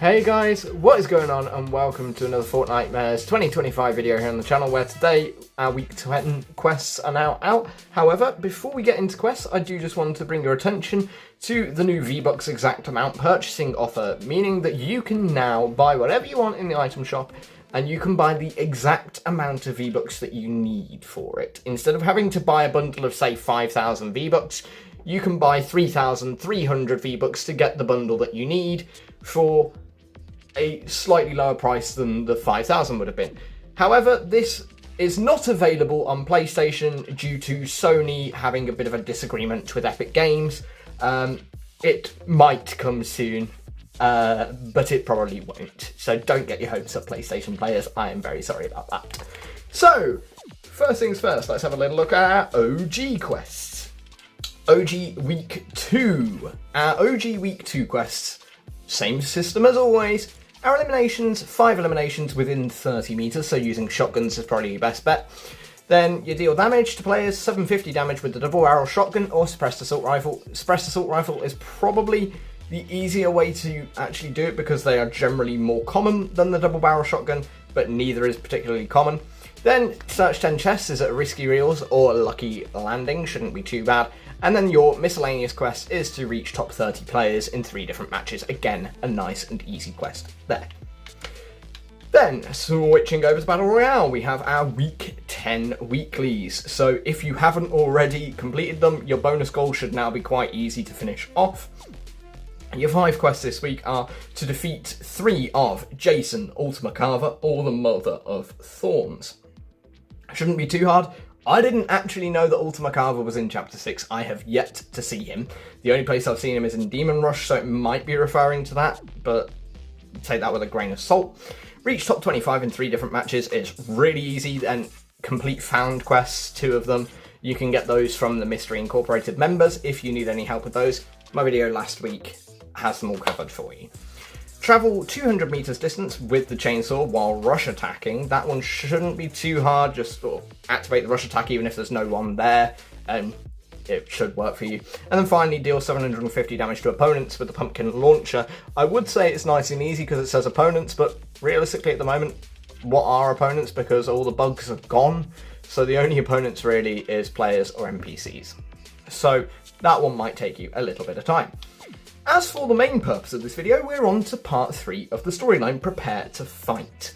Hey guys, what is going on, and welcome to another Fortnite 2025 video here on the channel, where today our week 10 quests are now out. However, before we get into quests, I do just want to bring your attention to the new V-Bucks exact amount purchasing offer, meaning that you can now buy whatever you want in the item shop, and you can buy the exact amount of V-Bucks that you need for it. Instead of having to buy a bundle of, say, 5,000 V-Bucks, you can buy 3,300 V-Bucks to get the bundle that you need for a slightly lower price than the 5,000 would have been. However, this is not available on PlayStation due to Sony having a bit of a disagreement with Epic Games. It might come soon, but it probably won't. So don't get your hopes up, PlayStation players. I am very sorry about that. So, first things first, let's have a little look at our OG quests. OG Week 2. Our OG Week 2 quests, same system as always. Our eliminations, 5 eliminations within 30 meters, so using shotguns is probably your best bet. Then you deal damage to players, 750 damage with the double barrel shotgun or suppressed assault rifle. Suppressed assault rifle is probably the easier way to actually do it because they are generally more common than the double barrel shotgun, but neither is particularly common. Then search 10 chests is at risky reels or lucky landing, shouldn't be too bad. And then your miscellaneous quest is to reach top 30 players in 3 different matches. Again, a nice and easy quest there. Then, switching over to Battle Royale, we have our Week 10 weeklies. So if you haven't already completed them, your bonus goal should now be quite easy to finish off. Your 5 quests this week are to defeat 3 of Jason, Ultima Carver, or the Mother of Thorns. Shouldn't be too hard. I didn't actually know that Ultima Carver was in Chapter 6. I have yet to see him. The only place I've seen him is in Demon Rush, so it might be referring to that, but take that with a grain of salt. Reach top 25 in 3 different matches is really easy, and complete found quests, 2 of them. You can get those from the Mystery Incorporated members if you need any help with those. My video last week has them all covered for you. Travel 200 meters distance with the chainsaw while rush attacking. That one shouldn't be too hard, just sort of activate the rush attack even if there's no one there, and it should work for you. And then finally, deal 750 damage to opponents with the pumpkin launcher. I would say it's nice and easy because it says opponents, but realistically at the moment, what are opponents? Because all the bugs are gone, so the only opponents really is players or NPCs. So that one might take you a little bit of time. As for the main purpose of this video, we're on to part 3 of the storyline, Prepare to Fight.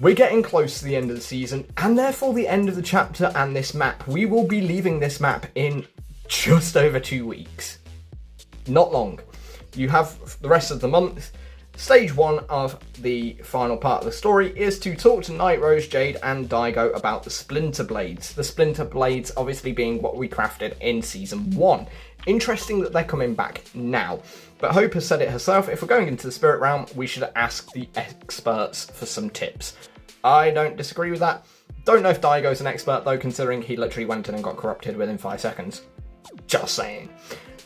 We're getting close to the end of the season, and therefore the end of the chapter and this map. We will be leaving this map in just over 2 weeks. Not long. You have the rest of the month. Stage 1 of the final part of the story is to talk to Night Rose, Jade, and Daigo about the Splinter Blades. The Splinter Blades obviously being what we crafted in Season 1. Interesting that they're coming back now. But Hope has said it herself, if we're going into the Spirit Realm, we should ask the experts for some tips. I don't disagree with that. Don't know if Daigo's an expert though, considering he literally went in and got corrupted within 5 seconds. Just saying.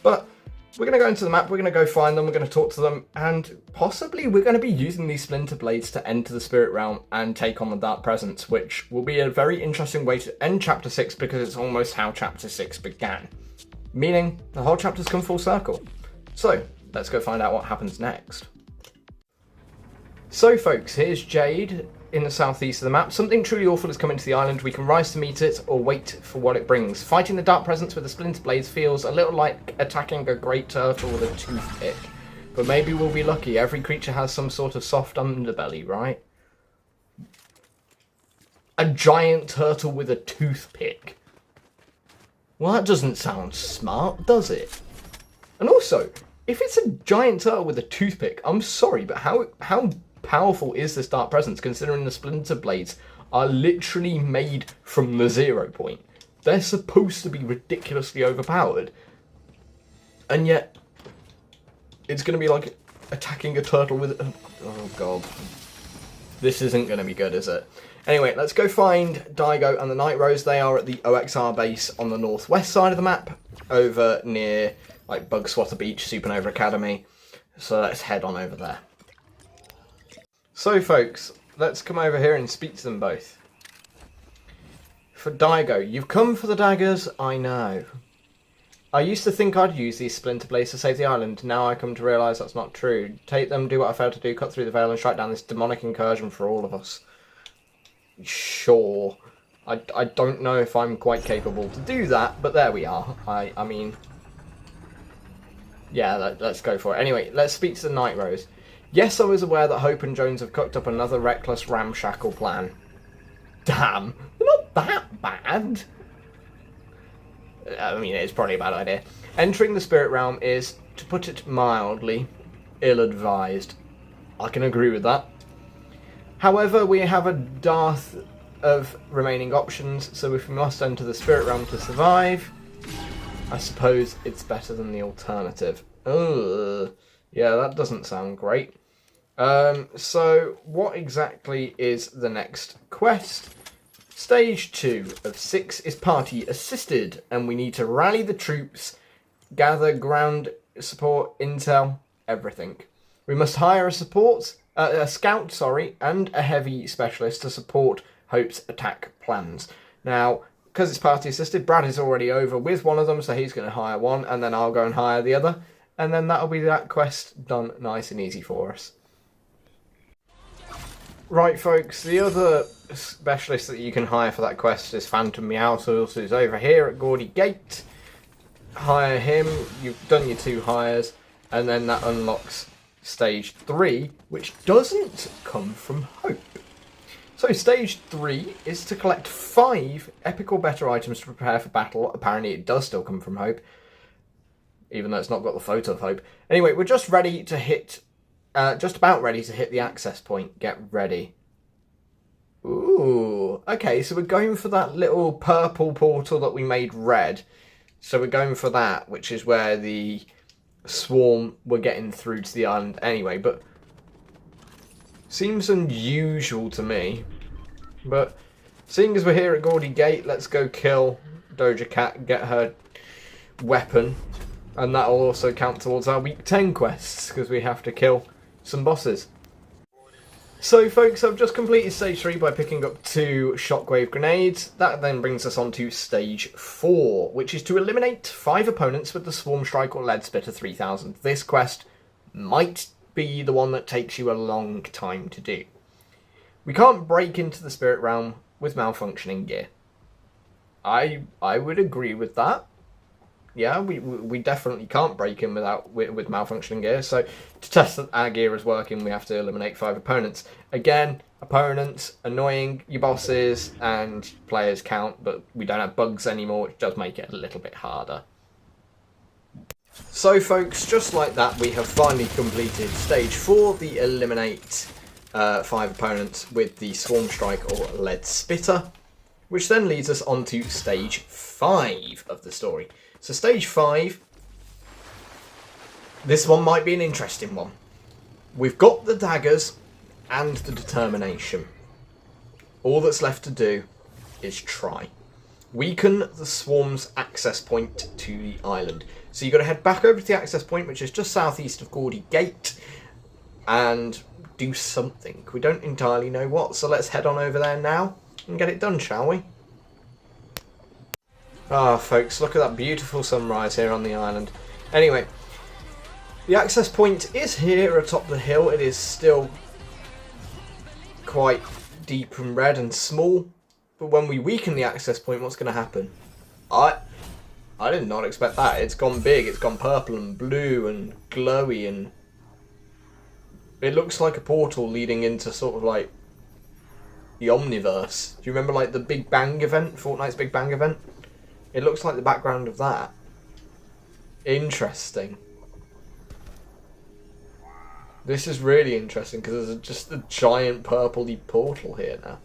But we're going to go into the map, we're going to go find them, we're going to talk to them, and possibly we're going to be using these Splinter Blades to enter the Spirit Realm and take on the Dark Presence, which will be a very interesting way to end Chapter 6 because it's almost how Chapter 6 began. Meaning, the whole chapter's come full circle. So, let's go find out what happens next. So folks, here's Jade in the southeast of the map. Something truly awful is coming to the island. We can rise to meet it or wait for what it brings. Fighting the Dark Presence with the Splinter Blades feels a little like attacking a great turtle with a toothpick. But maybe we'll be lucky. Every creature has some sort of soft underbelly, right? A giant turtle with a toothpick. Well, that doesn't sound smart, does it? And also, if it's a giant turtle with a toothpick, I'm sorry, but how powerful is this Dark Presence, considering the Splinter Blades are literally made from the 0 point? They're supposed to be ridiculously overpowered. And yet, it's going to be like attacking a turtle with... Oh, God. This isn't going to be good, is it? Anyway, let's go find Daigo and the Night Rose. They are at the OXR base on the northwest side of the map, over near like Bugswatter Beach, Supernova Academy. So let's head on over there. So folks, let's come over here and speak to them both. For Daigo, you've come for the daggers, I know. I used to think I'd use these splinter blades to save the island. Now I come to realise that's not true. Take them, do what I failed to do, cut through the veil and strike down this demonic incursion for all of us. Sure. I don't know if I'm quite capable to do that, but there we are. I mean... Yeah, let's go for it. Anyway, let's speak to the Night Rose. Yes, I was aware that Hope and Jones have cooked up another reckless ramshackle plan. Damn, they're not that bad. I mean, it's probably a bad idea. Entering the spirit realm is, to put it mildly, ill-advised. I can agree with that. However, we have a dearth of remaining options, so if we must enter the spirit realm to survive, I suppose it's better than the alternative. Ugh. Yeah, that doesn't sound great. So, what exactly is the next quest? Stage 2 of 6 is party assisted, and we need to rally the troops, gather ground support, intel, everything. We must hire a scout, and a heavy specialist to support Hope's attack plans. Now, because it's party assisted, Brad is already over with one of them, so he's going to hire one, and then I'll go and hire the other, and then that'll be that quest done nice and easy for us. Right, folks, the other specialist that you can hire for that quest is Phantom Meowscles, who's over here at Gaudy Gate. Hire him, you've done your 2 hires, and then that unlocks stage 3, which doesn't come from Hope. So stage 3 is to collect 5 epic or better items to prepare for battle. Apparently it does still come from Hope, even though it's not got the photo of Hope. Anyway, we're just ready to hit... just about ready to hit the access point. Get ready. Ooh, okay, so we're going for that little purple portal that we made red. So we're going for that, which is where the swarm were getting through to the island anyway, but seems unusual to me. But seeing as we're here at Gaudy Gate, let's go kill Doja Cat, get her weapon, and that'll also count towards our week 10 quests, because we have to kill some bosses. So folks, I've just completed stage 3 by picking up 2 shockwave grenades. That then brings us on to stage 4, which is to eliminate 5 opponents with the Swarm Strike or Lead Spitter 3000. This quest might be the one that takes you a long time to do. We can't break into the spirit realm with malfunctioning gear. I would agree with that. Yeah, we definitely can't break in with malfunctioning gear. So to test that our gear is working, we have to eliminate 5 opponents. Again, opponents, annoying, your bosses and players count, but we don't have bugs anymore, which does make it a little bit harder. So folks, just like that, we have finally completed stage 4, the eliminate 5 opponents with the Swarm Strike or Lead Spitter, which then leads us on to stage 5 of the story. So stage 5, this one might be an interesting one. We've got the daggers and the determination. All that's left to do is try. Weaken the swarm's access point to the island. So you've got to head back over to the access point, which is just southeast of Gaudy Gate, and do something. We don't entirely know what, so let's head on over there now and get it done, shall we? Ah, folks, look at that beautiful sunrise here on the island. Anyway, the access point is here atop the hill. It is still quite deep and red and small, but when we weaken the access point, what's going to happen? I did not expect that. It's gone big, it's gone purple and blue and glowy, and it looks like a portal leading into sort of like the Omniverse. Do you remember like the Big Bang event, Fortnite's Big Bang event? It looks like the background of that. Interesting. This is really interesting because there's just a giant purpley portal here now.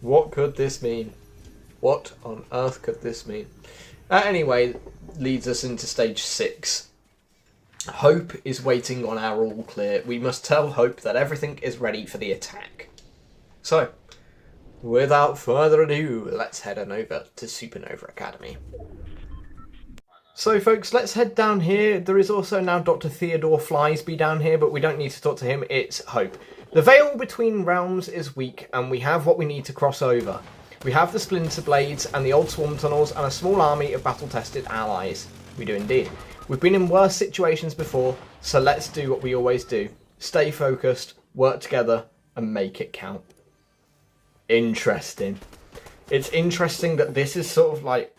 What could this mean? What on earth could this mean? Anyway, leads us into stage 6. Hope is waiting on our all clear. We must tell Hope that everything is ready for the attack. So, without further ado, let's head on over to Supernova Academy. So folks, let's head down here. There is also now Dr. Theodore Flysby down here, but we don't need to talk to him, it's Hope. The veil between realms is weak, and we have what we need to cross over. We have the Splinter Blades and the old Swarm Tunnels and a small army of battle-tested allies. We do indeed. We've been in worse situations before, so let's do what we always do. Stay focused, work together, and make it count. Interesting. It's interesting that this is sort of like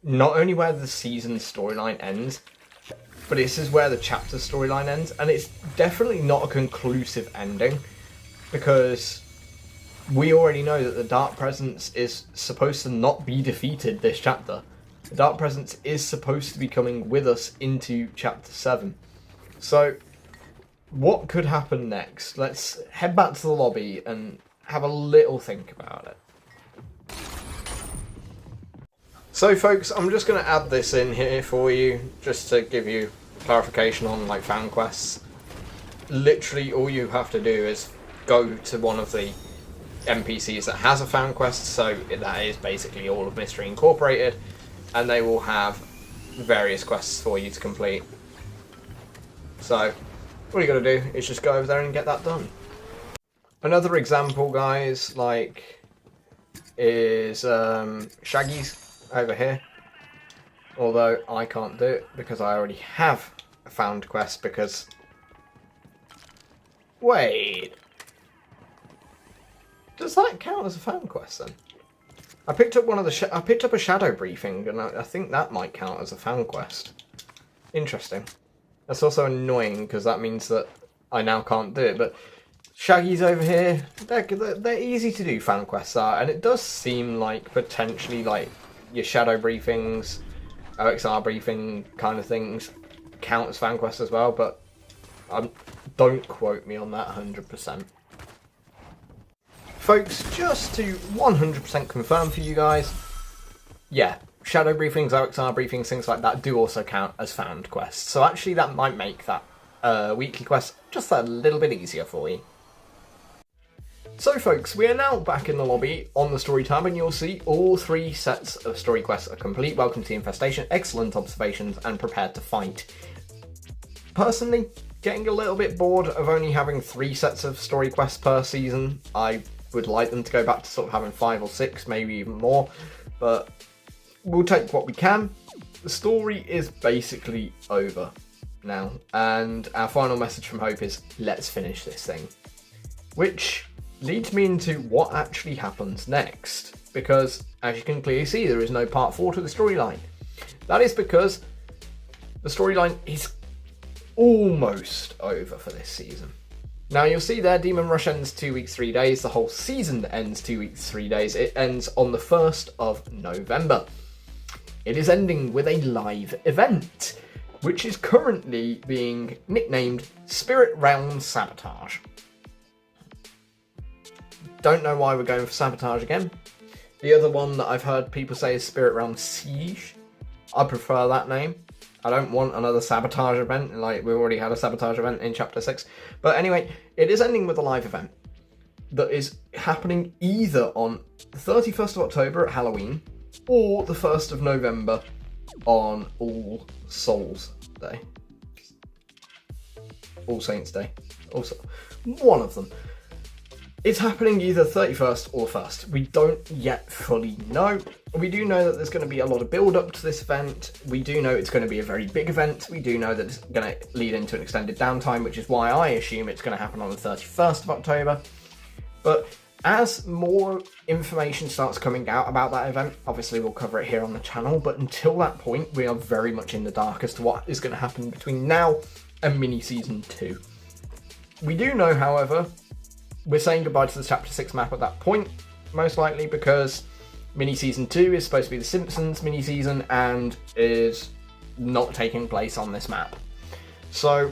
not only where the season storyline ends, but this is where the chapter storyline ends, and it's definitely not a conclusive ending, because we already know that the Dark Presence is supposed to not be defeated this chapter. The Dark Presence is supposed to be coming with us into chapter 7. So, what could happen next? Let's head back to the lobby and have a little think about it. So folks, I'm just going to add this in here for you, just to give you clarification on like fan quests. Literally all you have to do is go to one of the NPCs that has a fan quest, so that is basically all of Mystery Incorporated, and they will have various quests for you to complete. So, all you got to do is just go over there and get that done. Another example, guys, like, is Shaggy's over here. Although I can't do it because I already have a found quest because... Wait. Does that count as a found quest then? I picked up one of the I picked up a shadow briefing, and I think that might count as a found quest. Interesting. That's also annoying because that means that I now can't do it. But Shaggy's over here. They're easy to do. Fan quests are, and it does seem like potentially like your shadow briefings, OXR briefing kind of things count as fan quests as well. But don't quote me on that 100%. Folks, just to 100% confirm for you guys, yeah, shadow briefings, OXR briefings, things like that do also count as found quests. So actually that might make that weekly quest just a little bit easier for you. So folks, we are now back in the lobby on the story tab, and you'll see all 3 sets of story quests are complete. Welcome to the infestation, excellent observations, and prepared to fight. Personally, getting a little bit bored of only having 3 sets of story quests per season. I would like them to go back to sort of having 5 or 6, maybe even more, but we'll take what we can. The story is basically over now, and our final message from Hope is, let's finish this thing. Which leads me into what actually happens next, because as you can clearly see, there is no part 4 to the storyline. That is because the storyline is almost over for this season. Now you'll see there, Demon Rush ends 2 weeks 3 days. The whole season ends 2 weeks 3 days. It ends on the 1st of November. It is ending with a live event, which is currently being nicknamed Spirit Realm Sabotage. Don't know why we're going for Sabotage again. The other one that I've heard people say is Spirit Realm Siege. I prefer that name. I don't want another Sabotage event, like we already had a Sabotage event in Chapter 6. But anyway, it is ending with a live event that is happening either on the 31st of October at Halloween or the 1st of November on All Souls Day. All Saints Day. Also, one of them. It's happening either 31st or 1st. We don't yet fully know. We do know that there's going to be a lot of build up to this event. We do know it's going to be a very big event. We do know that it's going to lead into an extended downtime, which is why I assume it's going to happen on the 31st of October. But as more information starts coming out about that event, obviously we'll cover it here on the channel, but until that point, we are very much in the dark as to what is going to happen between now and mini season 2. We do know, however, we're saying goodbye to the Chapter 6 map at that point, most likely because mini-season 2 is supposed to be the Simpsons mini-season and is not taking place on this map. So,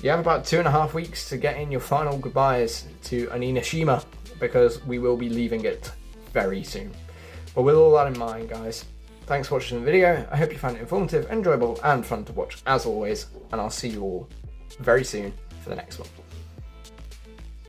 you have about 2.5 weeks to get in your final goodbyes to Onishima, because we will be leaving it very soon. But with all that in mind, guys, thanks for watching the video. I hope you found it informative, enjoyable, and fun to watch, as always, and I'll see you all very soon for the next one.